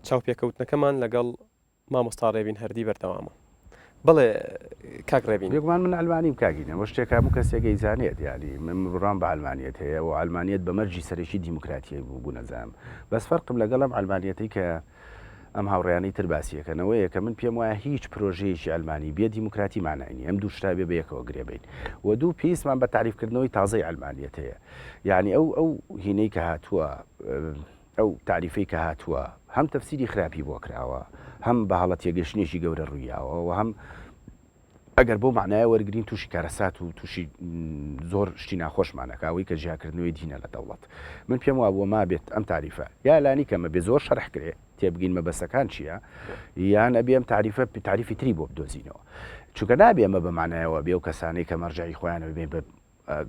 چاوپێکەوتنەکەمان لەگەڵ مامۆستا ڕێبین هەردی بەردەوامە. بڵێ کاک ڕێبین بێگومان من ئەلمانیم کاگینە وە شتێک هەموو کەسێکی زانێت ینی من بڕام بە ئەلمانیت هەیە و ئەلمانیت بە مەرجی سەرێکی دیموکراتیە بوو نەزانم بەس فەرقم لەگەڵم ئەلمانیەتی کە ئەم هاوڕێیانەی تر باسیەکەنەوەیە کە من پێم وایە هیچ پرۆژەیەکی ئەلمانی بێ دیموکراتی مانایانی ئەم دوو شتا بێ بە یەکەوە گرێبین و دوو پیسمان بە تعریفکردنەوەی تازەی ئەلمانیەت هەیە یعنی ئەو هینەی کە هاتووە ئەو تعریفەی کە هاتووە هەم تەفسیری خراپی بۆ کراوە هەم بە هەڵەت تێگەشتنێکی گەورە ڕوویاوە و هەم ئەگەر بۆ معنایە وەرگین تووشی کارەسات و تووشی زۆر شتی ناخۆشمانەکەوەی کە ژیاکردنەوەی دینە لە دەوڵەت من پێم وا بۆ ما بێت ئەم تعریفە یا لانی کەمە بێ زۆر شەرحکرێ تێبگین مەبەستەکان چییە یان ئەبێم تعریفە تعریفی تری بۆ بدۆزینەوە چونکە نابێ ئەمە بە معنایەوە بێ و کەسانەی کە مەرجعی خۆیانە بێ بە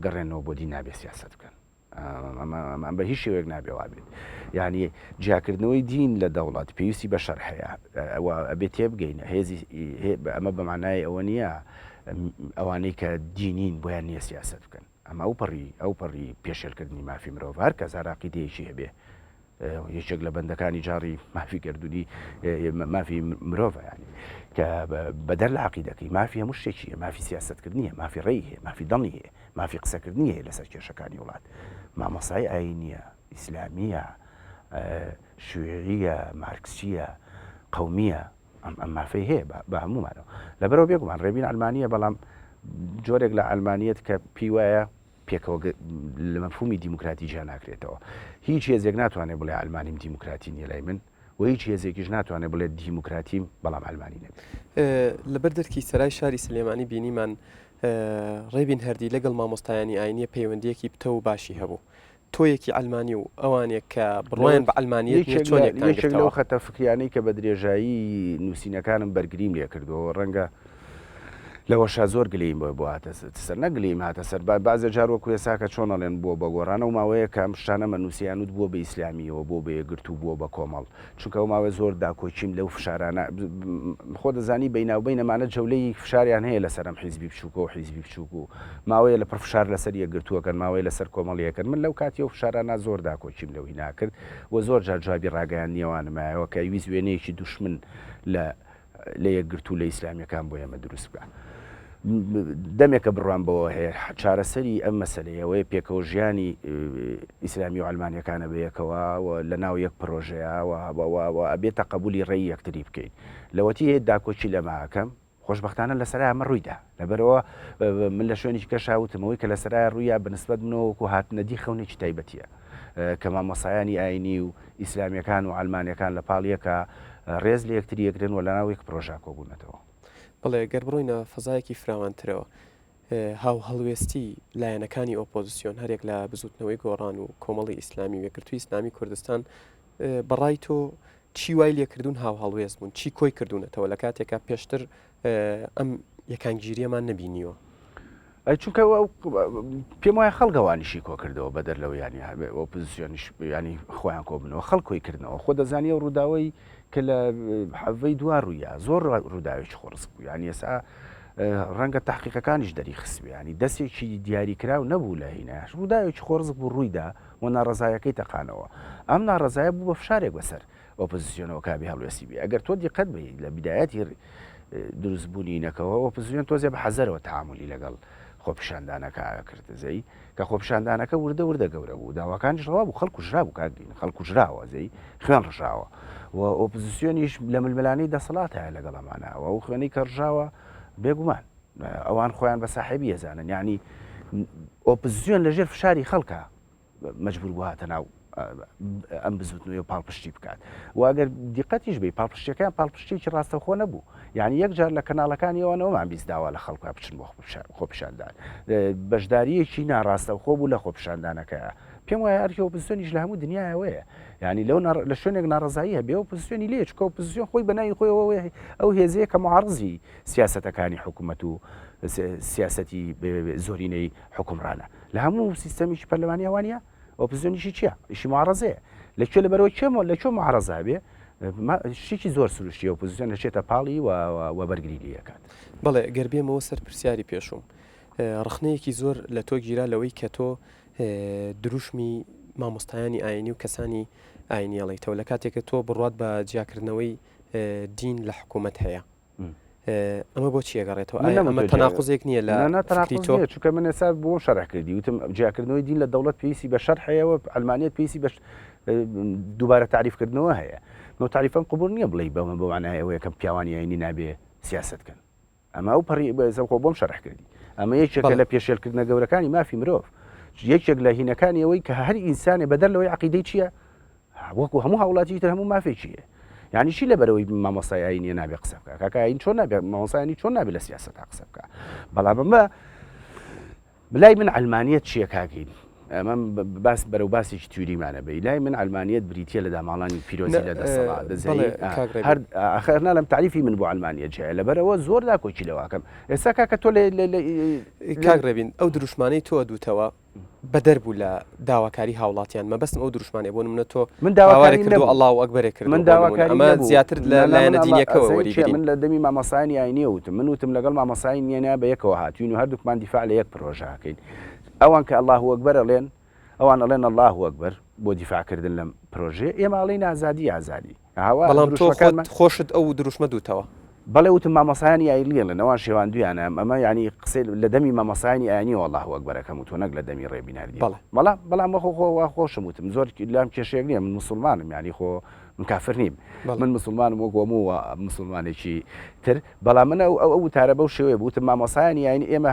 گەڕێنەوە بۆ دین نابێ سیاست بکەن ئەم بە هیچ شێوەیەک نابێوا بێت یعنی جیاکردنەوەی دین لە دەوڵات پێویستی بە شەرح هەیە ئەوە ئەبێ تێبگەینە هێزی ئەمە بە معنای ئەوە نییە ئەوانەی کە دینین بۆیان نییە سیاست بکەن ئەمە ئەو پەڕی پێشێلکردنی مافی مرۆڤ هەر کەس عراقیدەیەکی هەبێ یەکێک لە بەندەکانی جاری مافی گردردونی مافی مرۆڤ ینی کە بەدەر لە عقیدەکەی مافی هەموو شتێکیە مافی سیاستکردنیە مافی ڕێی هەیە مافی دڵنی هەیە مافی قسەکردنی هەیە لەسەر کێشەکانی وڵات مامەسای ئاینیە ئیسلامیە شوێعیە مارکسیە قومیە ئەم مافەی هەیە بە هەمومانەوە لەبەرەوە بێگومان ڕێبین ئەلمانیە بەڵام جۆرێک لە ئەلمانیەت کە پێی وایە پێکەوە لە مەفهومی دیموکراتی جیا ناکرێتەوە هیچ هێزێک ناتوانێت بڵێ ئەلمانیم دیموکراتی نیە لای من و هیچ هێزێکیش ناتوانێت بڵێت دیموکراتیم بەڵام ئەلمانی نێت لەبەر دەرکی سەرای شاری سلێمانی بینیمان ڕێبین هەردی لەگەڵ مامۆستایانی ئاینیە پەیوەندیەکی پتە و باشی هەبوو تۆیەکی ئەلمانی و ئەوانێک کە بڕۆیان بە ئەلمانیەت چۆنێک لەو خەتە فکریانەی کە بە درێژایی نووسینەکانم بەرگریم لێ کردەوە ڕەنگە لەوەشا زۆر گلیم بۆ هاتە سەر نەگلیم هاتە سەر بازە جار وەکو ێساکە چۆنەڵێن بۆ بە گۆڕانە و ماوەیە کە ئەم شتانەمە نووسیانوت بووە بە ئیسلامیەوە بۆ بەیەگرت و بووە بە کۆمەڵ چونکە ئەو ماوەی زۆر داکۆچیم لەو فشارانە خۆ دەزانی بەیناوبەین ئەمانە جەولەی فشاریان هەیە لەسەر ئەم حیزبی بچووکە و حیزبی بچووک و ماوەیە لە پڕفشار لەسەر یەکگرتووەکەن ماوەی لەسەر کۆمەڵیەکەن من لەو کاتی و فشارانە زۆر داکۆچیم لەوی ناکرد و زۆر جار جوابی ڕاگەیان نیێوانمایەوە کە ویست وێنەیەکی دوشمن لە یەکگرت و لە ئیسلامیەکان بۆ ئێمە دروست بکە دەمێکە بڕوان بەوە هەیە چارەسەری ئەم مەسلەیەوەی پێکەوە ژیانی ئیسلامی و ئەلمانیەکانە بەیەکەوە لە ناو یەک پرۆژەیە ئەبێتە قبولی ڕێی یەکتری بکەین لەوەتی هەیە داکۆچی لە ماکەم خۆشببختانە لەسەرای ئەمە ڕوویدا لەبەرەوە من لە شوێنی کەشاوتمەوەی کە لەسەرای ڕوویە بنسبەت منەوەکو هاتنەدی خەونێکی تایبەتیە کە مامۆسایانی ئاینی و ئیسلامیەکان و ئەلمانیەکان لە پاڵیەکە ڕێز لە یەکتری یەکرێن و لە ناو یەک پرۆژە کۆبوونەتەوە بڵێ گەر بڕۆینە فەزایەکی فراوانترەوە هاو هەڵوێستی لایەنەکانی ئۆپۆزیسیۆن هەرێک لە بزوتنەوەی گۆڕان و کۆمەڵی ئیسلامی وێگرتووی ئیسلامی کوردستان بەڕای تۆ چی وای لێکردون هاو هەڵوێست بوون چی کۆی کردوونەتەوە لە کاتێکا پێشتر ئەم یەکانگیریەمان نەبینیوە چونکە پێم وایە خەڵگەوانیشی کۆ کردەوە بەدەر لەوە ینی ئۆپۆزیسیۆنیش ینی خۆیان کۆ بنەوە خەڵکۆی کردنەوە خۆ دەزانیە ڕووداوی کە لە حەڤەی دوا ڕوویە زۆر ڕووداوێکی خۆڕسک بوو ینی ئێستا ڕەنگە تحقیقەکانیش دەری خستوی ینی دەستێکی دیاریکراو نەبوو لە هینەش ڕووداوێکی خۆڕسک بوو ڕوویدا و ناڕزایەکەی تەقانەوە ئەم ناڕزایە بوو بە فشارێک بەسەر ئۆپۆزیسیۆنەوە کابی هەڵوێستی بێ ئەگەر تۆ دیقەت بێ لە بیدایەتی دروستبوونینەکەەوە ئۆپۆزیسیۆن تۆزێ بە حەزەرەوە تعاملی لەگەڵ خۆپیشاندانەکە کردە زەی کە خۆپیشاندانەکە وردە گەورە بوو داواکانیش ڕەوا بوو خەڵکو ژرا بوو کاگین خەڵکو ژراوە زەی خوێن ڕژاوە و ئۆپۆزیسیۆنیش لە ململانەی دەسەڵات هەیە لەگەڵ ئەمانەوە و خوێنەی کە ڕژاوە بێگومان ئەوان خۆیان بە ساحێبی ێزانن یعنی ئۆپۆزیسیۆن لەژێر فشاری خەڵکە مەجبور بوو هاتە ناو ئەم بزوتنەوەی و پاڵپشتی بکات واگەر دیقەتیش بێ پاڵپشتەکان پاڵپشتێکی ڕاستەخۆ نەبوو یعنی یەکجار لە کەناڵەکانیەوەنەوەمان بیست داوا لە خەڵکە بچن بۆ خۆپیشاندان بەشداریەکی ناڕاستەخۆ بوو لە خۆپیشاندانەکە پێم وایە ئەرکی ئۆپۆزیسیۆنیش لە هەموو دنیاەوەیە یعنی لە شوێنێک ناڕزایی هەبێ ئۆپۆزیسیۆنی لێ چکە ئۆپۆزیسیۆن خۆی بەناوی خۆی ئەو هێزەیە کە معارضی سیاسەتەکانی حکوومەت و سیاسەتی زۆرینەی حکومڕانە لە هەموو سیستەمیکی پەرلەمانی ئەوانە ئۆپۆزیسیۆنیشی چییە؟ ئیشی معارضەیە لەکوێ لەبەرەوە لە چۆ معارضە بێ شتێکی زۆر سروشتی ئۆپۆزیسیۆن لەچێتە پاڵی و بەرگری لەکات. بەڵێ گەربێمەوە سەر پرسیاری پێشوم ڕخنەیەکی زۆر لە تۆ گیرا لەوەی کە تۆ دروشمی مامۆستایانی ئاینی و کەسانی ئاینیڵیتەوە لە کاتێککە تۆ بڕات بە جیاکردنەوەی دین لە حکوومەت هەیە ئەمە بۆچی ئەگەڕێتەوە ئەمە تەناقوزێک نییە لە تۆ چونکە من ئێستا بۆ شەرح کردی وتم جیاکردنەوەی دین لە دەوڵەت پێویستی بە شەرحەیەوە ئەلمانیت پێویستی بە دووبارە تعریفکردنەوە هەیە نۆ تعریفم قبول نییە بڵێ بەمە بەوانایەوە یەکەم پیاوانی ئاینی نابێ سیاستکەن ئەمە ئەو پەڕی بەزەخۆ بۆم شەرح کردی ئەمە یەکێکە لە پێشێلکردنە گەورەکانی مافی مرۆڤ یەکێک لە هینەکانی ئەوەی کە هەر ئینسانێ بەدەرلەوەی عقیدەی چییە وەکو هەموو هاوڵاتی تر هەموو مافی چییە یعنی چی لەبەرەوەی مامۆسای ئاینیە نابێ قسە بکە کاکە ئاین چۆن نابێ مامۆسایانی چۆن نابێت لە سیاست تا قسە بکە بەڵام ئەمە بلای من علمانیت چییە کاکەین ئەمە باس بەرەو باسێکی تووریمانە بێ لای من علمانیت بریتە لە داماڵانی پیرۆزی لە دەسەڵات هەر ئاخرنا لەم تعریفی من بۆ علمانیت جایە لەبەرەوە زۆر داکۆچی لەواکەم ئێستا کاکە تۆ کاگڕێبین ئەو دروشمانەی تۆ دووتەوە بەدەر بوو لە داواکاری هاوڵاتیان مەبەستم ئەو دروشمانێ بۆ منە تۆ من داواکاری کردو الله ئەکبەرێ کرد من داواکاری ئەمە زیاتر لە لایەنە دینیەکەوە وەری من لە دەمی مامۆسایانی ئاینیە وتم من وتم لەگەڵ مامۆسایی نیێنە بە یەکەوە هاتوین و هەردووکمان دیفاع لە یەک پرۆژەکەین ئەوان کە الله ئەکبەر ئەڵێن ئەوان ئەڵێن الله ئەکبەر بۆ دیفاعکردن لەم پرۆژێ ئێمە ئەڵێن ئازادی بەڵام تۆ خۆشت ئەو دروشمە دووتەوە بەڵێ وتم مامۆسایانی ئایلیە لە نەوان شێوان دویانە ئەمە ینی قسەی لە دەمی مامۆسایانی ئاینی والله ئەکبەرەکەم و تۆ نەک لە دەمی ڕێبیناردی بەڵام خۆشم وتم زۆر لام کێشەیەک نییە من مسلمانم ینی خۆ من کافر نیم من مسلمانم وەک هەموو مسلمانێکی تر بەڵام من ئەو وتارە بەو شێوەیە بوتم مامۆسایانی ئاینی ئێمە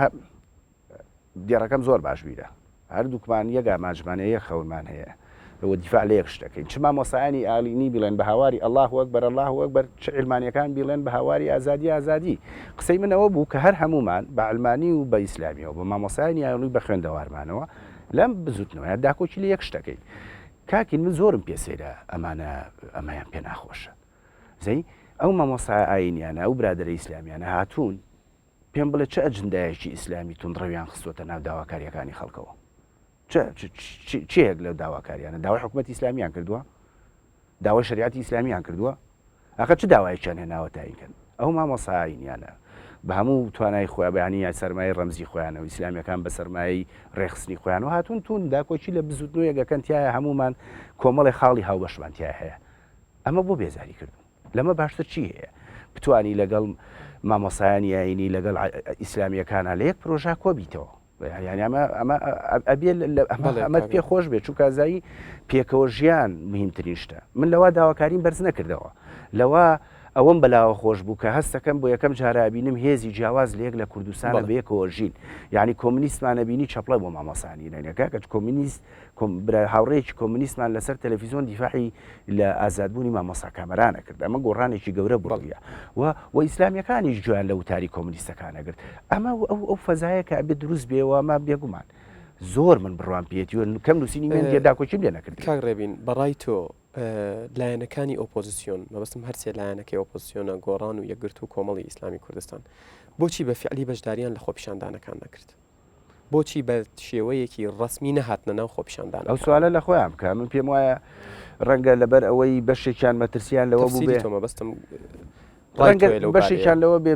دیێڕەکەم زۆر باش بیرە هەردووکمان یەک ئاماژمانەیە خەونمان هەیە لەوە دیفاع لە یەک شتەکەین چ مامۆسایانی ئالینی بڵێن بە هاواری الله ئەکبەر الله ئەکبەر چ علمانیەکان بڵێن بە هاواری ئازادی قسەی منەوە بوو کە هەر هەمومان بە علمانی و بە ئیسلامیەوە بە مامۆسایانی ئاڵی بە خوێندەوارمانەوە لەم بزوتنەوە داکۆچی لە یەک شتەکەین کاکین من زۆرم پێسەیرە ئەمەیان پێ ناخۆشە زەی ئەو مامۆسای ئاینیانە ئەو برادرە ئیسلامیانە هاتوون پێم بڵێ چه ئەجندایەکی ئیسلامی توندڕەویان خستۆتە ناو داواکاریەکانی خەڵکەوە چێک لە داواکاریانە داوای حکوومەتی ئیسلامیان کردووە داوای شریعەتی ئیسلامیان کردووە ئاخە چه داوایەکیان هێناوە تاینکەن ئەو مامۆسایینیانە بە هەموو توانای خۆیان بەیانی سەرمای ڕەمزی خۆیانەوە ئیسلامیەکان بە سەرمایی ڕێخستنی خۆیان و هاتوون تون داکۆچی لە بزوتنەوەیەکەکەن تایە هەمومان کۆمەڵی خاڵی هاوبەشمان تیا هەیە ئەمە بۆ بێزاری کردن لەمە باشتر چی هەیە بتوانی لەگەڵ مامۆسایانی ئاینی لەگەڵ ئیسلامیەکانە لە یەک پرۆژە کۆبیتەوە یعنی ئەمە پێ خۆش بێت چونکە زایی پێکەوە ژیان مهمترین شتە من لەوە داواکاریم بەرز نەکردەوە لەوە ئەوەم بەلاوە خۆش بوو کە هەستەکەم بۆ یەکەم جارابینم هێزی جیاواز لەیەک لە کوردستانە بە یەکەوە ژین یعنی کۆمونیستمانە بینی چەپڵە بۆ مامۆسانی نەکە کە کۆمونیست هاوڕێکی کۆمونیستمان لەسەر تەلەڤیزۆن دیفاعی لە ئازادبوونی مامۆسا کامەرانە کرد ئەمە گۆڕانێکی گەورە بڕیە و ئیسلامیەکانیش جویان لە وتاری کۆمونیستەکانە گرت ئەمە ئەو فەزایە کە ئەبێ دروست بێەوە ئەمە بێگومان زۆر من بڕوان پێێتیوە کەم نووسینی من دێداکۆچیم لێ نەکرد کاک ڕێبین بەڕای تۆ لایەنەکانی ئۆپۆزیسیۆن مەبەستم هەرسێ لایەنەکەی ئۆپۆزیسیۆنە گۆڕان و یەکگرت و کۆمەڵی ئیسلامی کوردستان بۆچی بە فعلی بەشداریان لە خۆپیشاندانەکان نەکرد بۆچی بە شێوەیەکی ڕسمی نەهاتنە ناو خۆپیشاندان ئەو سوالە لە خۆیان بکە من پێم وایە ڕەنگە لەبەر ئەوەی بەشێکیان مەترسیان لەوە بوو بێ مەبەستم بەشێکیان لەوە بێ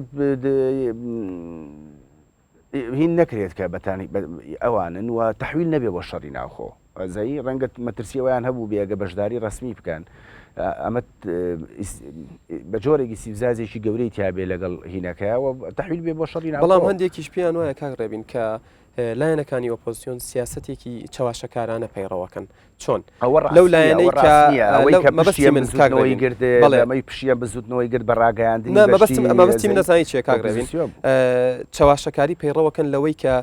هین نەکرێت کە بەتانی ئەوانن و تەحویل نەبێ بۆ شەڕی ناوخۆ زایی ڕەنگە مەترسیەوەیان هەبوو بێگە بەشداری ڕسمی بکەن ئەمە بە جۆرێکی سیبزازێکی گەورەی تیابێ لەگەڵ هینەکەیەوە تەحویل بێ بۆ شەڕی ناوخۆ بەڵام هەندێکیش پێیان وایە کاک ڕێبین کە لایەنەکانی ئۆپۆزیسیۆن سیاسەتێکی چاواشەکارانە پەیڕەوەکەن چۆن لەو لایەنەی مەبەستیەوەی گردەڵێمەی پشیە بزوتنەوەی گرت بە ڕاگەیاندنی مەبەستی نەزانی چێ کاک ڕێبین چاواشەکاری پەیڕەوەکەن لەوەی کە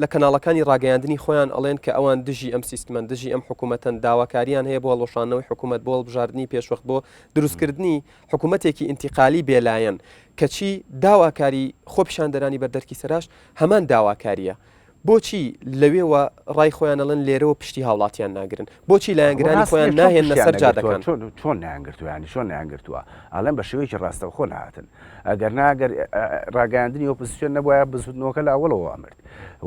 لە کەناڵەکانی ڕاگەیاندنی خۆیان ئەڵێن کە ئەوان دژی ئەم سیستمەن دژی ئەم حکوومەتەن داواکاریان هەیە بۆ هەڵۆشانەوەی حکوومەت بۆ هەڵبژاردننی پێشوەخت بۆ دروستکردنی حکوومەتێکی ئینتیقالی بێلایەن کەچی داواکاری خۆپیشاندەرانی بەردەرکی سەراش هەمان داواکاریە بۆچی لەوێوە ڕای خۆیان ئەڵەن لێرەوە پشتی هاوڵاتیان ناگرن بۆچی لایەنگرانی خۆیان ناهێن لەسەر جادەکان چۆن نیانگرتووانی چۆن نیانگرتووە ئەڵێن بە شێوەیەکی ڕاستەوخۆ نهاتن ئەگەر ناگەر ڕاگەاندنی ئۆپۆزیسیۆن نەبووە بزوتنەوەکە لە ئەوڵەوە ئەمرد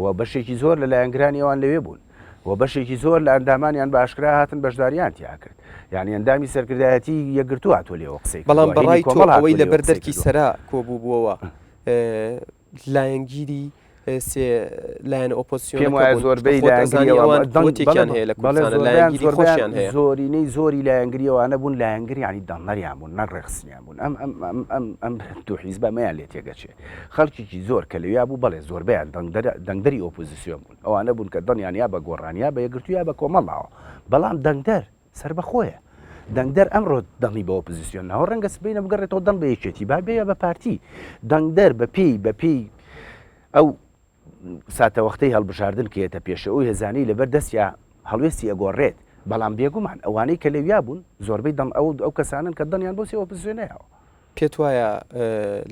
و بەشێکی زۆر لە لایەنگرانی ئەوان لەوێ بوون و بەشێکی زۆر لە ئەندامانیان بە ئاشکرا هاتن بەشداریان تیا کرد یعنی ئەندامی سەرکردایەتی یەکگرتو هاتووە لێەوە قسەی بەڵام بەڕای تۆ ئەوەی لە بەردەرکی سەرا کۆبوو بووەوە لایەنگیری لایەنە ئۆپۆزیسیۆن پێم وایە زۆربەی لایەنگریەوەیان هەیە لە کوردستانە لایەنگیری خۆشیان هەیە زۆرینەی زۆری لایەنگریەوەوانە بوون لایەنگری ینی دەڵنەریان بوون نەڕێخستنیان بوون ئەم دوو حیزبە مەیان لێ تێگەچێ خەڵکیی زۆر کە لەویا بوو بەڵێ زۆربیان دەنگدەری ئۆپۆزیسیۆن بوون ئەوانە بوون کە دڵیانیا بە گۆڕانیا بە یەکگرتوویا بە کۆمەڵاوە بەڵام دەنگدەر سەر بەخۆیە دەنگدەر ئەمڕۆ دەڵی بە ئۆپۆزیسیۆن ناوە ڕەنگە سبەی نەبگەڕێتەوە دەنگ بە یەکێتی با بێە بە پارتی دەنگدەر بەپی ئەو ساتەوەختەی هەڵبژاردن کێتە پێشەوەی هێزانی لەبەر دەستیا هەڵوێستی ئەگۆڕێت بەڵام بێگومان ئەوانەی کە لەویا بوون زۆربەی ئەو کەسانن کە دڵیان بۆ ئۆپۆزیسیۆنەیەوە پێت وایە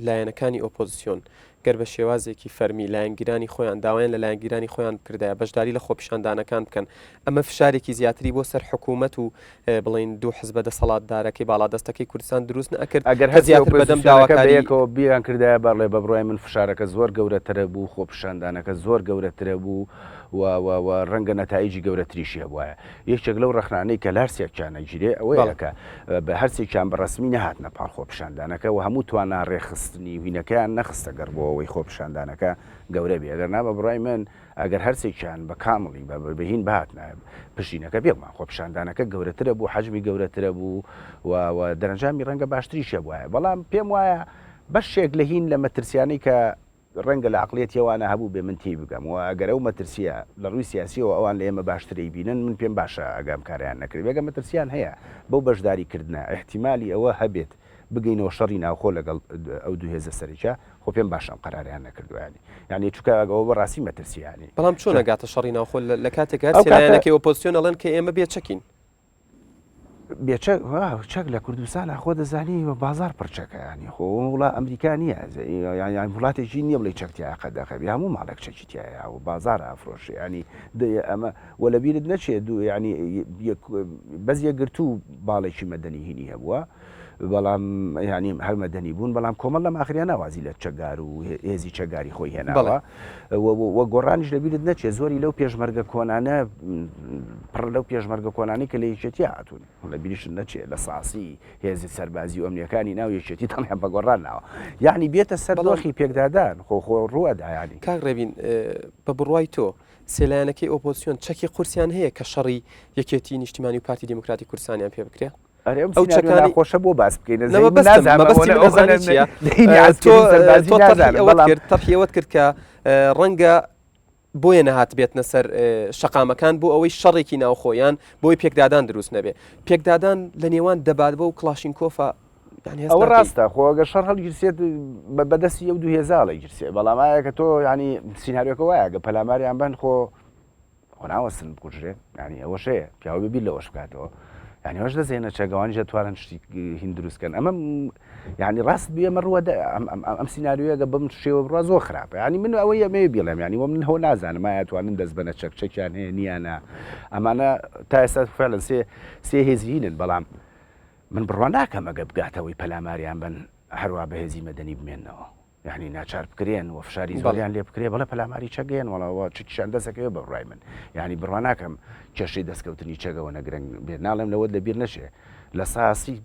لایەنەکانی ئۆپۆزیسیۆن گەر بە شێوازێکی فەرمی لایەنگیرانی خۆیان داوایان لە لایەنگیرانی خۆیان کردایە بەشداری لە خۆپیشاندانەکان بکەن ئەمە فشارێکی زیاتری بۆ سەر حکوومەت و بڵین دوو حزبە دەسەڵاتدارەکەی باڵادەستەکەی کوردستان دروست نەکرد ئەگەر هەزیاتر بەدەم داواکاریەکەوە بیان کردایە بەڵێ بە بڕای من فشارەکە زۆر گەورەترە بوو خۆپیشاندانەکە زۆر گەورەترە بوو و ڕەنگە نەتایجی گەورەتریشیە بواە یەکێک لەو ڕخنانەی کە لارسێکیانە گیرێ ئەوەیەکە بە هەرسێکیان بەڕسمی نەهات نەپاڵ خۆپیشاندانەکە و هەموو توانە ڕێخستنی وینەکەیان نەخستە گەر بۆ ئەوەی خۆپیشاندانەکە گەورە بێ ئەگەر نا بە بڕای من ئەگەر هەرسێکیان بە کامڵی بەهین بهاتنە پشینەکە بێڵمان خۆپیشاندانەکە گەورەترە بوو حەجمی گەورەترە بوو و دەرەنجامی ڕەنگە باشتریشە بواە بەڵام پێم وایە بەشێک لە هین لە مەترسیانی کە ڕەنگە لە عقلێتیەوانە هەبوو بێ من تێی بگەم و ئەگەر ئەو مەترسیە لە ڕووی سیاسیەوە ئەوان لە ئێمە باشتری بینن من پێم باشە ئەگەم کاریان نەکرد بێگە مەترسیان هەیە بەو بەشداریکردنە احتیمالی ئەوە هەبێت بگەینەوە شەڕی ناوخۆ لەگەڵ ئەو دوو هێزە سەرچە خۆ پێم باشم قەراریان نەکردوانی یعنی چونکە ئەوە بەڕاستی مەترسیانی بەڵام چۆن نەگاتە شەڕی ناوخۆ لە کاتێک لایەنەکەی ئۆپۆزیسیۆن ئەڵێن کە ئێمە بێچەکین چەک لە کوردستان خۆ دەزانی بازار پرچەکە ینی خۆ وڵا ئەمریکا نییە وڵاتێکی نییە بڵی چەکتیای قەدەخەبی هەموو ماڵێک چەکیتیایە و بازار ئافرۆشی ینی ئەمە وە لەبیرت نەچێت دوو ینی بەز یەکگرتوو باڵێکی مەدەنی هینی هەبووە بەڵام ینی هەرمەدەنی بوون بەڵام کۆمەڵ لە ماخریان ناوازی لە چەگار و هێزی چەگاری خۆی هێناوە وە گۆڕانیش لەبیرت نەچێت زۆری لەو پێشمەرگە کۆنانە پڕ لەو پێشمەرگە کۆنانی کە لە یەکێتی هاتوون لە بیریشن نەچێت لە ساسی هێزی سەربازی و ئەمنیەکانی ناو یەکێتی تەنیا بە گۆڕان ناوە یعنی بێتە سەر دۆخی پێکدادان خۆ ڕوەدا ینی کاک ڕێبین بە بڕوای تۆ سێلایەنەکەی ئۆپۆزیسیۆن چەکی قورسیان هەیە کە شەڕی یەکێتی نیشتیمانی و پارتی دموکراتی کوردستانیان پێ بکرێ ئەو چەکانی خۆشە بۆ باس بکەین تەرخیەوەت کرد کە ڕەنگە بۆیە نەهات بێتنە سەر شەقامەکان بۆ ئەوەی شەڕێکی ناوخۆیان بۆی پێکدادان دروست نەبێ پێکدادان لە نێوان دەباتبە و کلاشینکۆفە ئەوە ڕاستە خۆگە شەڕ هەڵگیرسێت بەدەستی ئەو دوو هێزاڵی گرسێ بەڵامایە کە تۆ ینی سینناریۆکە وایە گە پەلاماریان بن خۆ خۆناوەستن بکوژرێت ینی ئەوە شەیە پیاوە ببی لەوەش بکاتەوە ینی ئەوش دەزێنە چەگەوانی دەتوانن شتی هین دروستکەن ئەمە ینی ڕاست بێمە ڕوە ئەم سینناریۆگە بم شێوە بڕوا زۆر خراپە ینی من ئەوەی ئەمێ بڵێم ینی وە من هەو نازانم ئایەتوانن دەست بەنە چەکچەکیان هەیە نیانە ئەمانە تا ئێستا فعلەن سێ هێزیینن بەڵام من بڕوا ناکەم ئەگە بگاتەوەی پەلاماریان بن هەروە بە هێزی مەدەنی بمێنەوە یعنی ناچار بکرێن و فشاری زۆریان لێ بکرێ بەڵە پەلاماری چەگەێن وڵەوە چکیشان دەسەکەوێ بە ڕای من یعنی بڕوا ناکەم کێشەی دەستکەوتنی چەگەوە نەگرنگ بێت ناڵێم لەوە لەبیر نەچێ لە ساسی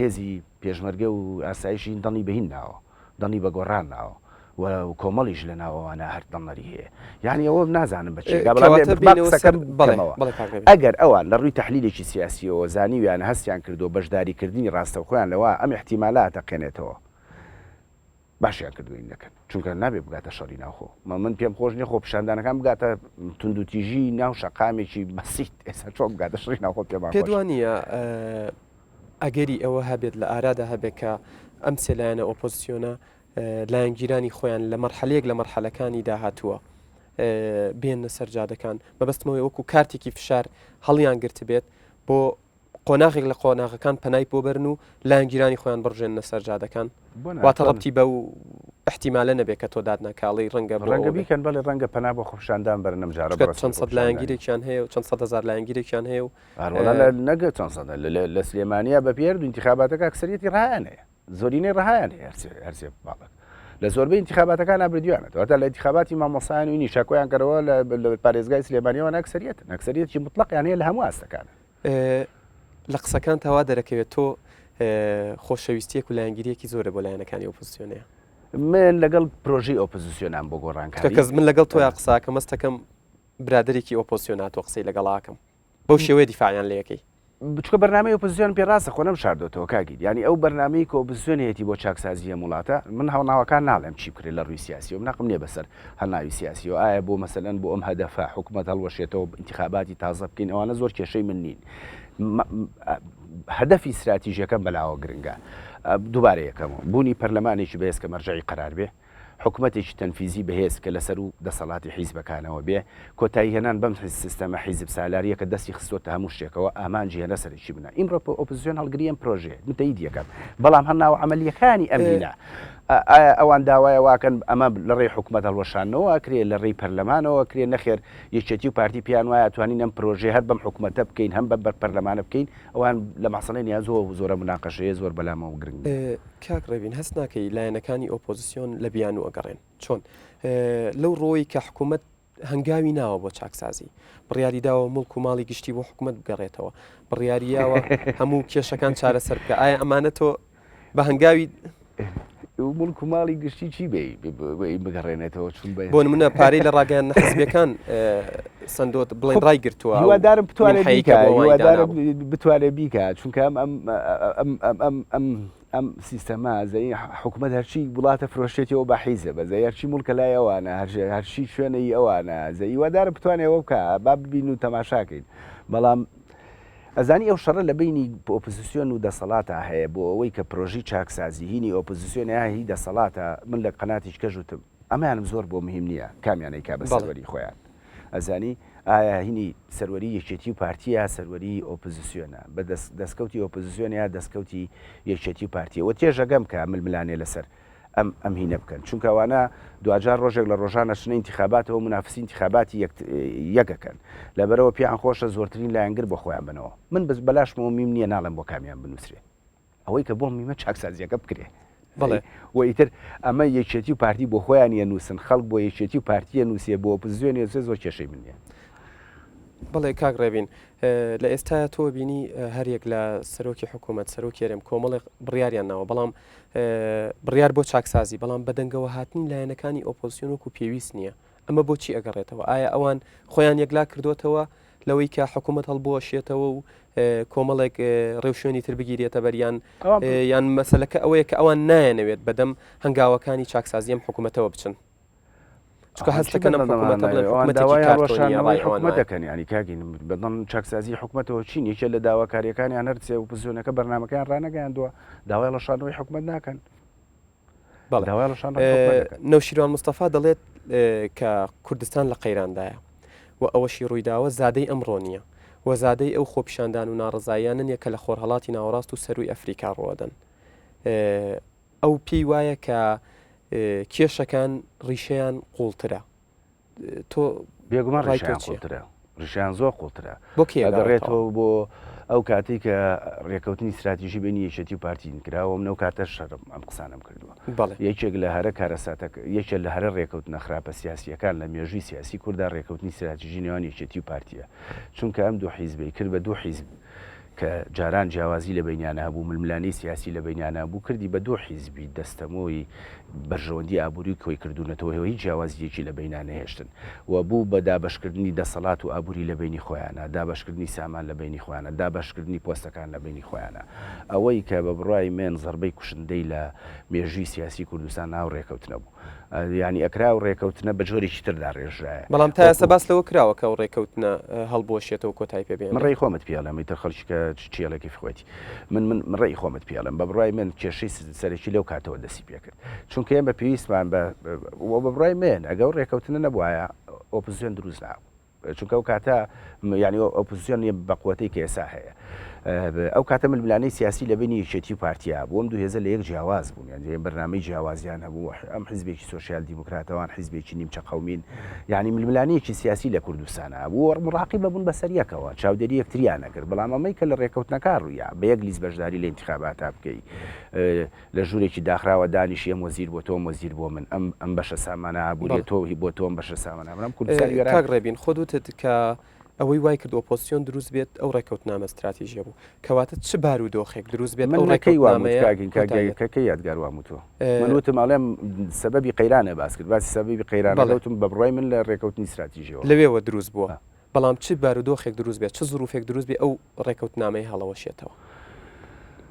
هێزی پێشمەرگە و ئاسایشی دڵنی بەهین ناوە دڵنی بە گۆڕان ناوە و کۆمەڵیش لە ناوەوانە هەر دڵنەری هەیە یعنی ئەوە نازانم بەچێگەڵێمەوە ئەگەر ئەوان لە ڕووی تەحلیلێکی سیاسیەوە زانیویان هەستیان کردو بەشداریکردنی ڕاستەوخۆیان لەوە ئەم احتیمالاتە قێنێتەوە باشیان کردوین دەکەن چونکە نابێ بگاتە شەڕی ناوخۆ من پێم خۆش نیە خۆ پیشاندانەکان بگاتە توندوتیژی ناو شەقامێکی بەسیت ئێستا چۆن بگاتە شەڕی ناوخۆ پێ وانە ئەگەری ئەوە هەبێت لە ئارادا هەبێت کە ئەم سێلایەنە ئۆپۆزیسیۆنە لایەنگیرانی خۆیان لە مەرحەلەیەک لە مەرحەلەکانی داهاتووە بێنە سەرجادەکان مەبەستمەوەی وەکو کارتێکی فشار هەڵیان گرت بێت بۆ قۆناغێک لە قۆناغەکان پەنای بۆ بەرن و لایەنگیرانی خۆیان بڕژێنە سەرجادەکان واتە ڕەبتی بە و احتیمالە نەبێت کە تۆ دادنەکاڵی ڕەنگە بیکەن بەڵێ ڕەنگە پەنا بۆ خۆپیشاندان بەرنەم جارە چەند سەد لایەنگیرێکیان هەیە و چەند سەد هەزار لایەنگیرێکیان هەیە و نەگە چەند سەد لە سلێمانیا بە پێر و انتخاباتەکە ئەکسەریەتی ڕایان هەیە زۆرینەی ڕەهایان هەیە هەرسێ باڵک لە زۆربەی انتخاباتەکان نابردویانێت واتە لە انتخاباتی مامۆسایان و نیشاکۆیان کەرەوە لە پارێزگای سلێمانیەوە ئەکسەریەتی مطلقیان هەیە لە هەموو ئاستەکانە لە قسەکان تەوا دەرەکەوێت تۆ خۆشەویستیەک و لایەنگیریەکی زۆرە بۆ لایەنەکانی ئۆپۆزیسیۆنەیە من لەگەڵ پرۆژەی ئۆپۆزیسیۆنان بۆ گۆڕانکاری کەس من لەگەڵ تۆی قساکە مەستەکەم برادێکی ئۆپۆزیسیۆنات و قسەی لەگەڵاکەم بەو شێوەیە دیفاعیان لە یەکەی بچکە بەرنامەی ئۆپۆزیسیۆن پێڕاستە خۆ نەمشاردۆتەوە کاگیر ینی ئەو بەرنامەی کە ئۆپۆزیسیۆنێتی بۆ چاکسازیە وڵاتە من هەڵناوەکان ناڵێم چی بکرێت لە ڕووی سیاسی و مناقم نییە بەسەر هەڵناوی سیاسی و ئایا بۆ مەسەلەن بۆ ئەم هەدەفە حکوومەت هەڵوەشێتەوە انتخاباتی تازە بکەین ئەوانە زۆر کێشەی من نین هەدەفی استراتیژیەکەم بەلاوە گرنگە دووبارە یەکەمەوە بوونی پەرلەمانێکی بەهێز کە مەرجعی قەرار بێ حکوومەتێکی تەنفیزی بەهێز کە لەسەر و دەسەڵاتی حیزبەکانەوە بێ کۆتایی هێنان بەم سیستەمە حیزب سالاریە کە دەستی خستۆتە هەموو شتێکەوە ئامانجی هێنە سەرێکی بنە ئیمڕۆ ئۆپۆزیسیۆن هەڵگریان پرۆژێ متەیید یەکەم بەڵام هەرناوە عملیەکانی ئەمینە ئەوان داوایە واکەن ئەمە لە ڕێی حکوومەت هەڵوەشانەوە کرێ لە ڕێی پەرلەمانەوە کرێ نەخێر یەکێتی و پارتی پیان وایە توانین ئەم پرۆژێ هەر بەم حکوومەتە بکەین هەم بە پەرلەمانە بکەین ئەوان لە مەسەڵەی نیازەوە زۆرە مناقەشەیە زۆر بەلامەوە گرنگ کاک ڕێبین هەست ناکەی لایەنەکانی ئۆپۆزیسیۆن لە بیان و ئەگەڕێن چۆن لەو ڕۆی کە حکوومەت هەنگاوی ناوە بۆ چاکسازی بڕیاریداوە مڵک و ماڵی گشتی بۆ حکوومەت بگەڕێتەوە بڕیاریاوە هەموو کێشەکان چارەسەر بکە ئایا ئەمانە تۆ بە هەنگاوی مڵک و ماڵی گشتی چی بێ بگەڕێنێتەوە چون بۆ نمونە پارەی لە ڕاگەیان حزبەکان سندۆت بڵێن ڕای گرتووە هیوادارم بتوانێت بیکە چونکە ئەم سیستەما زەی حکوومەت هەرچی وڵاتە فرۆشتێتەوە بە حیزە بەزە هەرچی مڵکە لای ئەوانە هەرچی شوێنەی ئەوانە زە هیوادارە بتوانێتەوە بکە با ببین و تەماشاکەین بەڵام ئەزانی ئەو شەڕە لە بینی ئۆپۆزیسیۆن و دەسەڵاتە هەیە بۆ ئەوەی کە پرۆژی چاکسازی هینی ئۆپۆزیسیۆنیا هی دەسەڵاتە من لە قەناتیش کەژوتم ئەمانم زۆر بۆ مهم نییە کامیانەی کا بە سەروەری خۆیان ئەزانی ئایا هینی سەروەری یەکێتی و پارتیە سەروەری ئۆپۆزیسیۆنە بە دەستکەوتی ئۆپۆزیسیۆنیا دەستکەوتی یەکێتی و پارتیەوە تێژەگەم کە ململانێ لەسەر ئەم هینە بکەن چونکە ئەوانە دوجار ڕۆژێک لە ڕۆژانە شنە انتخاباتەوە منافسی انتخاباتی یەکەکەن لەبەرەوە پیان خۆشە زۆرترین لایەنگر بۆ خۆیان بنەوە من بەس بەلاشمەوە میم نییە ناڵم بۆ کامیان بنووسێ ئەوەی کە بۆ میمە چاکسازیەکە بکرێ بڵێ وئیتر ئەمە یەکێتی و پارتی بۆ خۆیان یە نووسن خەڵک بۆ یەکێتی و پارتیە نووسێ بۆ ئۆپۆزیسیۆن زۆر کێشەی من نییە بەڵێ کاک ڕێبین لە ئێستاە تۆ بینی هەرێک لە سەرۆکی حکوومەت سەرۆکی هەرێم کۆمەڵی بڕیاریان ناوە بەڵام بڕیار بۆ چاکسازی بەڵام بەدەنگەوە هاتنی لایەنەکانی ئۆپۆزیسیۆن وەکو پێویست نییە ئەمە بۆچی ئەگەڕێتەوە ئایا ئەوان خۆیان یەکلا کردوتەوە لەوەی کە حکوومەت هەڵبوەشێتەوە و کۆمەڵێک ڕێوشێنی تر بگیرێتە بەریان یان مەسەلەکە ئەوەیە کە ئەوان نایەنەوێت بەدەم هەنگاوەکانی چاکسازیم حکوومەتەوە بچن چکە هەستەکەن حکوومەتەکەن ینی کاگین بەدڵ چاکسازی حکوومەتەوە چین یەکێ لە داواکاریەکانیان هەرچێ ئۆپۆزیسیۆنەکە بەرنامەکەیان ڕانەگەیاندووە داوای لەشانەوەی حکوومەت ناکەن نەوشیروان مستەفا دەڵێت کە کوردستان لە قەیراندایە و ئەوەشی ڕوویداوە زادەی ئەمڕۆ نییە و زادەی ئەو خۆپیشاندان و ناڕزاییانن یەکە لە خۆرهەڵاتی ناوەڕاست و سەروی ئەفریقا ڕۆدەن ئەو پێی وایە کە کێشەکان ڕیشەیان قوڵترە تۆ بێگومان ڕیشەیان ڕیشیان زۆر قوڵترە بۆ کێ ئەگەڕێتەوە بۆ ئەو کاتی کە ڕێکەوتنی استراتیژی بینی یەکێتی و پارتین کراوە منەو کاتە شەرم ئەم قسانم کردووە یەکێک لە هەرە کارەساتەکە یەکێک لە هەرە ڕێکەوتنە خراپە سیاسیەکان لە مێژووی سیاسی کووردا ڕێکەوتنی استراتیژی نێوان یەکێتی و پارتیە چونکە ئەم دوو حیزبی کرد بە دوو حیزب کە جاران جیاوازی لە بینیانە بوو ململانی سیاسی لە بینیانە بوو کردی بە دوو حیزبی دەستەمەوەی بەرژەوەندی ئابووری کۆی کردوونەتەوە هیچ جیاوازیەکی لە بینانە هێشتن و بوو بە دابەشکردنی دەسەڵات و ئابووری لە بینی خۆیانە دابەشکردنی سامان لە بینی خۆیانە دابەشکردنی پۆستەکان لە بینی خۆیانە ئەوەی کە بە بڕای من زەربەی کوشندەی لە مێژووی سیاسی کوردستان ناو ڕێکەوتنە بوو ینی ئەکرا و ڕێکەوتنە بە جۆرێکی تردا ڕێژایە بەڵام تا ئێستا باس لەوە کراوە کە و ڕێکەوتنە هەڵبوەشێتەوە کۆتایی پێبێن من ڕێی خۆمت پیاڵم تر خەڵکیکە چیەڵێکی فخۆیتی من ڕێی خۆمت پیاڵم بە بڕای من کێشەی سەرەکی لەو کاتەوە دەستی پێ کرد چونکە ئێمە پێویستمان بە بڕای من ئەگەڵ ڕێکەوتنە نەبووایە ئۆپۆزیسیۆن دروست نابوو چونکە ئەو کاتە ینی ئۆپۆزیسیۆن بەقوەتەی کە ئێستا هەیە ئەو کاتە ململانەی سیاسی لە بینی یەکێتی و پارتیا بوو ئەم 2000 لە یەک جیاواز بوون یان بەرنامەی جیاوازیان هەبوو ئەم حیزبێکی سۆشیال دیموکراتەوان حیزبێکی نیمچە قەومین یعنی ململانەیەکی سیاسی لە کوردستانە بوو مڕاقیبە بوون بەسەریەکەوە چاودێری یەکتریانە کرد بەڵام ئەمەی کە لە ڕێکەوتنەکە ڕوویە بە یەک لیست بەشداری لە انتخاباتە بکەی لە ژوورێکی داخراوە دانیشی ئەم وەزیر بۆ تۆ وەزیر بۆ من ئەم بەشە سامانە بوو تۆ بۆ تۆم بەشە سامانە منم کوردستانی کاک ڕێبین خۆ دوتت کە ئەوەی وای کرد ئۆپۆزیسیۆن دروست بێت ئەو ڕێکەوتنامە استراتیژیە بوو کەواتە چ بارودۆخێک دروست بێت ئەو ڕێکەکەی ڕێکەوتنامەیە یادگار واموتەوە من وتم ئەڵێم سەبەبی قەیرانە باس کرد باسی سەبەبی قەیرانەوتم بە بڕای من لە ڕێکەوتنی استراتیژیەوە لەوێوە دروست بووە بەڵام چ بارودۆخێک دروست بێت چ زروفێک دروست بێ ئەو ڕێکەوتنامەی هەڵەوەشێتەوە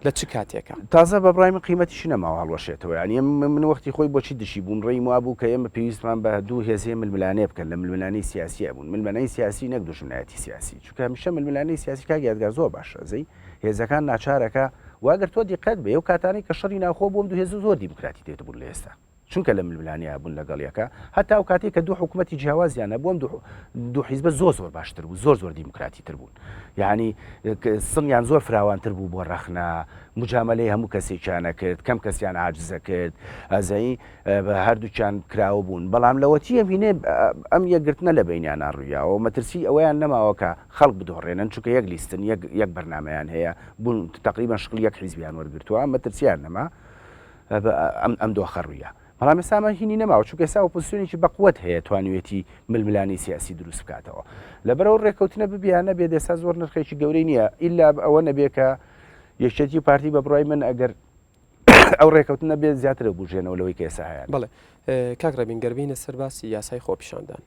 لە چ کاتێکە تازە بە بڕای من قیمەتیشی نەماوە هەڵوەشێتەوە ینی من وەختی خۆی بۆچی دشی بووم ڕێی وا بوو کە ئێمە پێویستمان بە دوو هێزیە ململانێ بکەن لە ململانەی سیاسی بوون ململانەی سیاسی نەک دوژمنایەتی سیاسی چونکە هەمیشە ململانەی سیاسی کاک یادگار زۆر باشە زەی هێزەکان ناچارەکە واگەر تۆ دیقەت بێ و کاتانەی کە شەڕی ناوخۆ بووم دوو هێز زۆر دیموکراتی تێت بوون لە ئێستا چونکە لە ململانیا بوون لەگەڵیەکە هەتا ئەو کاتێک کە دوو حکوومەتی جیاوازیانە بووم دوو حیزبە زۆر باشتر بوو زۆر دیموکراتی تر بوون یعنی سڵیان زۆر فراوانتر بوو بۆ ڕەخنا مجاملەی هەموو کەسێکیانە کرد کەم کەسیان عاجزە کرد ئەزایی بە هەردووچیان کراوە بوون بەڵام لەوەتی ئەمینێ ئەم یەکگرتنە لە بینیانە ڕوویاوە مەترسی ئەویان نەماوەکە خەڵک بدۆڕێنن چونکە یەک لیستن یەک بەرنمەیان هەیە بوون تقریبا شقل یەک حیزبیان وەرگرتووە مەترسیان نەما ئەم دۆخە ڕوویە بەڵام ئێستا هینی نەماوە چونکە ئێستا ئۆپۆزیسیۆنێکی بەقوت هەیە توانوێتی ململانی سیاسی دروست بکاتەوە لەبەرەوە ڕێکەوتنە ببیانە بێت ئێستا زۆر نرخێکی گەورەی نییە ئیلا ئەوە نەبێ کە یەکێتی پارتی بە بڕای من ئەگەر ئەو ڕێکەوتنە بێت زیاتر بژێنەوە لەوەی کە ئێستا هەیە بەڵێ کاک ڕەبین گەربینە سەرباسی یاسای خۆپیشاندان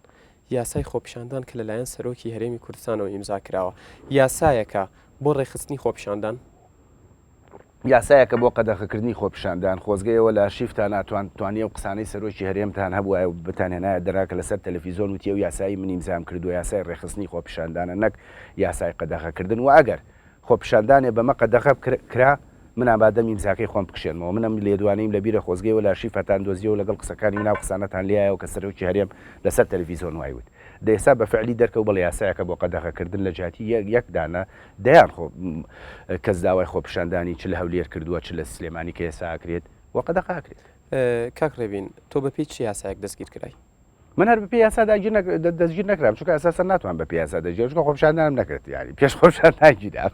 یاسای خۆپیشاندان کە لەلایەن سەرۆکی هەرێمی کوردستانەوە ئیمزا کراوە یاسایەکە بۆ ڕێخستنی خۆپیشاندان یاسایەکە بۆ قەدەخەکردنی خۆپیشاندان خۆزگەیەوە لە شیفتان توانیە و قسانەی سەرۆکی هەرێمتان هەبووە بتانهێنایە دەراکە لەسەر تەلەڤیزۆن وتیە و یاسایی من ئیمزام کردو یاسای ڕێخستنی خۆپیشاندانە نەک یاسای قەدەخەکردن و ئەگەر خۆپیشاندانێ بەمە قەدەخە کرا من ئابادەم ئیمزاکەی خۆم بکشێنەوە منم لێدوانیم لە بیرە خۆزگەیەوە لە شیفتان دۆزیەوە لەگەڵ قسەکانی ناو قسانەتان لایەوە کە سەرۆکی هەرێم لەسەر تەلەڤیزۆن وایوت دەئێستا بە فعلی دەرکەوت بەڵێ یاسایەکە بۆ قەدەخەکردن لە جاتی یەکدانە دەیان کەس داوای خۆپیشاندانی چ لە هەولێر کردووە چ لە سلێمانی کە ئێستا ئاکرێت وە قەدەخاکرێت کاک ڕێبین تۆ بە پێی چی یاسایەک دەستگیر کرای من هەر بە پێی یاسا دەستگیر نەکرام چونکە ئەساسا ناتوان بە پێی یاسا دەستگیر چونکە خۆپیشاندانم نەکرد یاری پێش خۆپیشاندان گیرام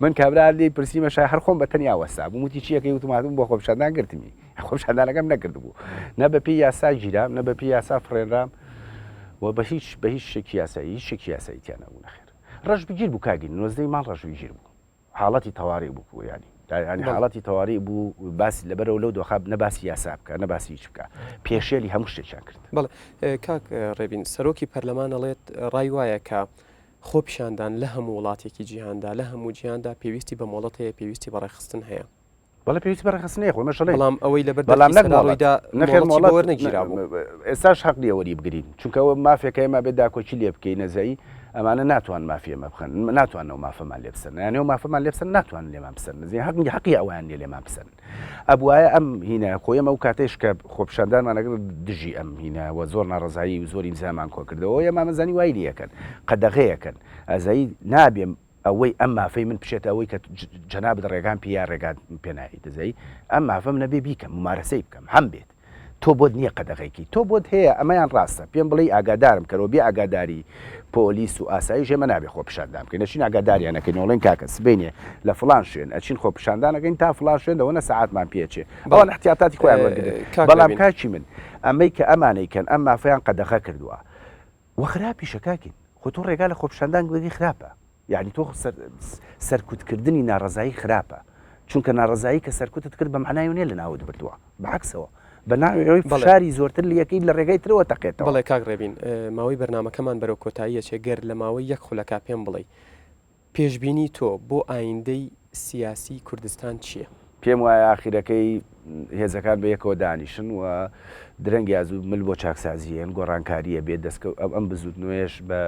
من کابرا لێی پرسیمە شای هەر خۆم بە تەنیا وەستا بووم وتی چیەکەی وتماتم بۆ خۆپیشاندان گرتمی خۆپیشاندانەکەم نەکرد بوو نە بە پێی یاسا گیرام نە بە پێی یاسا فڕێنرام و بە هیچ شێکی یاسایی هیچ شێکی یاسایی تیان نەبوو نەخێر ڕەش بگیر بوو کاگین نۆزدەی ماڵ ڕەش بگیر بوو حاڵەتی تەواڕی بوو ینی حاڵەتی تەواڕی بوو باسی لەبەرەوە لەو دۆخاب نەباسی یاسا بکە نەباسی هیچ بکە پێشێلی هەموو شتێکیان کرد بەڵێ کاک ڕێبین سەرۆکی پەرلەمان ئەڵێت ڕای وایە کە خۆپیشاندان لە هەموو وڵاتێکی جیهاندا لە هەموو جیهاندا پێویستی بە مۆڵەت هەیە پێویستی بە ڕێخستن هەیە بەڵێ پێویستی بە ڕێخستنەیە خۆ مەشەڵێ بەڵام ئەوەی لەبەر نەخێر وەرنەگیرا بوو ئێستاش حەقی وەری بگرین چونکە ئەوە مافێکە ئێمە بێت داکۆچی لێ بکەین نەزایی ئەمانە ناتوان مافیەمە بخەن ناتوانەوە مافەمان لێ بسەن یانەوە مافەمان لێ بسەن ناتوان لێمان بسەن نزیێ حەقی ئەویان لێ لێمان بسەن ئەبوایە ئەم هینە خۆی ئەمە ئەو کاتێش کە خۆپیشاندانمانەگەر دژی ئەم هینەوە زۆر ناڕزایی و زۆری ئیمزامان کۆ کردەوە ئێمامەزانی وای لەکەن قەدەغەیەکەن ئەزایی نابێم ئەوەی ئەم مافەی من پشێت ئەوەی کە جەنابەت ڕێگان پێ یا ڕێگات پێناوی دەزایی ئەم مافەم نەبێ بیکەم ممارەسەی بکەم هەم بێت تۆ بۆت نییە قەدەغێکی تۆ بۆت هەیە ئەمەیان ڕاستە پێم بڵێ ئاگادارم کەەوە بێ ئاگاداری پۆلیس و ئاسایی ژێمە نابێ خۆپیشاندان بکەین نەچین ئاگاداریانەکەین نۆڵێن کاکە سبینێ لە فڵان شوێن ئەچین خۆپیشاندانەکەین تا فڵان شوێن دەوەنە سەعاتمان پێچێ ئەوان احتیاطاتی خۆیان وەرگرن بەڵام کاچی من ئەمەی کە ئەمانەیکەن ئەم مافەیان قەدەغە کردووە وە خراپیشە کاکین خۆ تۆ ڕێگا لە خۆپیشاندان گوێگی خراپە یعنی تۆ سەرکوتکردنی ناڕزایی خراپە چونکە ناڕزایی کە سەرکوتت کرد بە معنای نێ لە ناوت بردووە بەعکسەوە بە ناوی فشاری زۆرتر لە یەکەی لە ڕێگەی ترەوە تەقێتەوە بەڵێ کاک ڕێبین ماوەی بەرنامەکەمان بەرەو کۆتاییە چێگەر لە ماوەی یەک خولەکە پێم بڵێ پێشبینی تۆ بۆ ئایندەی سیاسی کوردستان چییە؟ پێم وایە ئاخیرەکەی هێزەکان بە یەکەوە دانیشن و درەنگی یازوو مل بۆ چاکسازیێن گۆڕانکاریە بێت دەستکەوت ئەم بزوت نوێش بە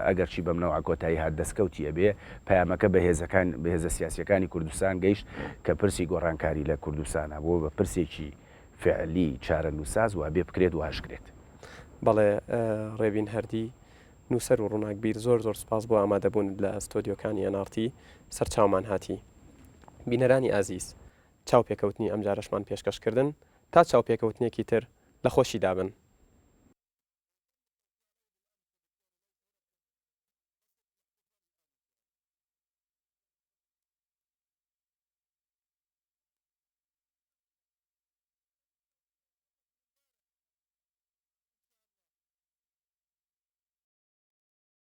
ئەگەرچی بەمنەوە کۆتایی هات دەستکەوتیە بێ پەیامەکە بە هێزەکان بە هێزە سیاسیەکانی کوردستان گەیشت کە پرسی گۆڕانکاری لە کوردستانە بۆ بە پرسێکی فعلی چارە نووساز و بێ بکرێت و هەشکرێت بەڵێ ڕێبین هەردی نووسەر و ڕووناکبیر زۆر سپاس بۆ ئامادەبوون لە ستۆدیۆکانی ئەنارتی سەرچاومان هاتی بینەرانی ئازیز چاوپێکەوتنی ئەم جارەشمان پێشکەشکردن تا چاوپێکەوتنێکی تر لە خۆشی دابن.